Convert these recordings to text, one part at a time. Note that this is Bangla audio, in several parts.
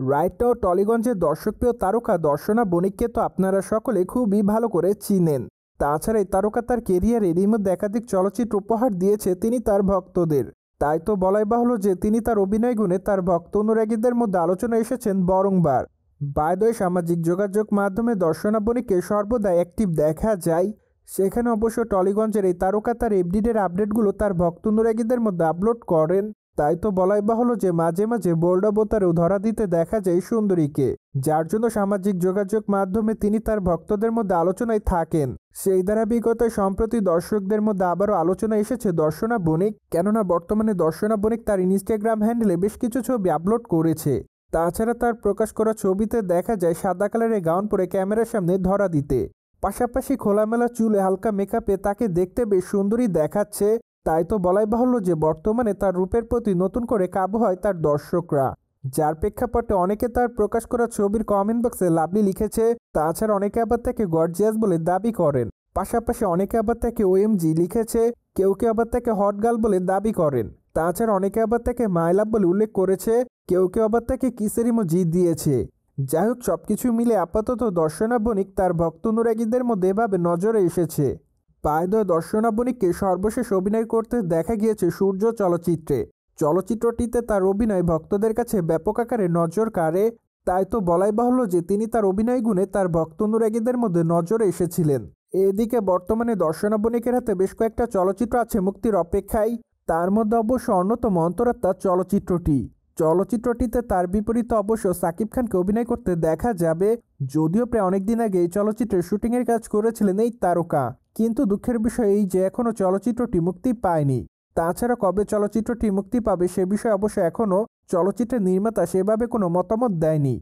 রাইট নাও টলিগঞ্জের দর্শকপ্রিয় তারকা দর্শনা বণিককে তো আপনারা সকলে খুবই ভালো করে চিনেন। তাছাড়া এই তারকা তার কেরিয়ারে এরই মধ্যে একাধিক চলচ্চিত্র উপহার দিয়েছে তিনি তার ভক্তদের। তাই তো বলাই বাহুল্য যে তিনি তার অভিনয় গুণে তার ভক্ত অনুরাগীদের মধ্যে আলোচনায় এসেছেন বারংবার। বাই দ্য ওয়ে, সামাজিক যোগাযোগ মাধ্যমে দর্শনা বণিককে সর্বদা অ্যাক্টিভ দেখা যায়। সেখানে অবশ্য টলিগঞ্জের এই তারকা তার এভরিডের আপডেটগুলো তার ভক্ত অনুরাগীদের মধ্যে আপলোড করেন। তাই তো বলাই বাহুল্য যে মাঝে মাঝে বোল্ড অবতারেও ধরা দিতে দেখা যায় সুন্দরীকে, যার জন্য সামাজিক যোগাযোগ মাধ্যমে তিনি তার ভক্তদের মধ্যে আলোচনায় থাকেন। সেই ধারাবাহিকতায় সম্প্রতি দর্শকদের মধ্যে আবারও আলোচনা এসেছে দর্শনা বণিক, কেননা বর্তমানে দর্শনা বণিক তার ইনস্টাগ্রাম হ্যান্ডেলে বেশ কিছু ছবি আপলোড করেছে। তাছাড়া তার প্রকাশ করা ছবিতে দেখা যায় সাদা কালারের গাউন পরে ক্যামেরার সামনে ধরা দিতে, পাশাপাশি খোলামেলা চুলে হালকা মেকআপে তাকে দেখতে বেশ সুন্দরী দেখাচ্ছে। তাই তো বলাই বাহুল্য যে বর্তমানে তার রূপের প্রতি নতুন করে কাবু হয় তার দর্শকরা, যার প্রেক্ষাপটে অনেকে তার প্রকাশ করা ছবির কমেন্ট বক্সে লাভলি লিখেছে। তাছাড়া অনেকে আবার তাকে গর্জিয়াস বলে দাবি করেন, পাশাপাশি অনেকে আবার তাকে ওএমজি লিখেছে, কেউ কেউ আবার তাকে হট গার্ল বলে দাবি করেন। তাছাড়া অনেকে আবার তাকে মাই লাভ বলে উল্লেখ করেছে, কেউ কেউ আবার তাকে কিসের ইমোজি দিয়েছে। যাই হোক, সবকিছু মিলে আপাতত দর্শনা বণিক তার ভক্ত অনুরাগীদের মধ্যে এভাবে নজরে এসেছে। বাই দ্য ওয়ে, দর্শনা বণিককে সর্বশেষ অভিনয় করতে দেখা গিয়েছে সূর্য চলচ্চিত্রে। চলচ্চিত্রটিতে তার অভিনয় ভক্তদের কাছে ব্যাপক আকারে নজর কাড়ে। তাই তো বলাই বাহুল্য যে তিনি তার অভিনয় গুণে তার ভক্ত অনুরাগীদের মধ্যে নজরে এসেছিলেন। এদিকে বর্তমানে দর্শনা বণিকের হাতে বেশ কয়েকটা চলচ্চিত্র আছে মুক্তির অপেক্ষায়। তার মধ্যে অবশ্য অন্যতম অন্তরাত্মা চলচ্চিত্রটি। চলচ্চিত্রটিতে তার বিপরীতে অবশ্য সাকিব খানকে অভিনয় করতে দেখা যাবে। যদিও প্রায় অনেকদিন আগে এই চলচ্চিত্রের শুটিংয়ের কাজ করেছিলেন এই তারকা, কিন্তু দুঃখের বিষয় এই যে এখনও চলচ্চিত্রটি মুক্তি পায়নি। তাছাড়া কবে চলচ্চিত্রটি মুক্তি পাবে সে বিষয়ে অবশ্য এখনও চলচ্চিত্রের নির্মাতা সেভাবে কোনো মতামত দেয়নি,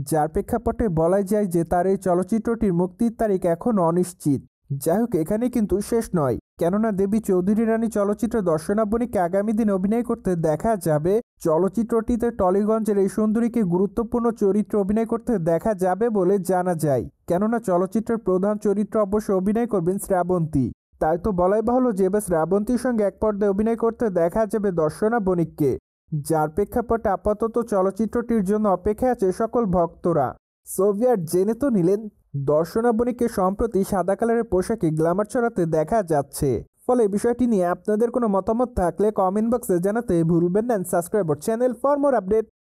যার প্রেক্ষাপটে বলাই যায় যে তার এই চলচ্চিত্রটির মুক্তির তারিখ এখনও অনিশ্চিত। যাই হোক, এখানে কিন্তু শেষ নয়, কেননা দেবী চৌধুরী রানী চলচ্চিত্রে দর্শনা বণিককে আগামী দিনে অভিনয় করতে দেখা যাবে। চলচ্চিত্রটিতে টলিগঞ্জের এই সুন্দরীকে গুরুত্বপূর্ণ চরিত্রে অভিনয় করতে দেখা যাবে বলে জানা যায়, কেননা চলচ্চিত্রের প্রধান চরিত্র অবশ্য অভিনয় করবেন শ্রাবন্তী। তাই তো বলাই বাহুল্য যে এবার শ্রাবন্তীর সঙ্গে এক পর্দায় অভিনয় করতে দেখা যাবে দর্শনা বণিককে, যার প্রেক্ষাপটে আপাতত চলচ্চিত্রটির জন্য অপেক্ষায় আছে সকল ভক্তরা। সোভিয়ার জেনে তো নিলেন, দর্শনা বণিককে সম্প্রতি সাদা কালারের পোশাকে গ্ল্যামার ছড়াতে দেখা যাচ্ছে। ফলে বিষয়টি নিয়ে আপনাদের কোনো মতামত থাকলে কমেন্ট বক্সে জানাতে ভুলবেন না। Subscribe our channel for more update.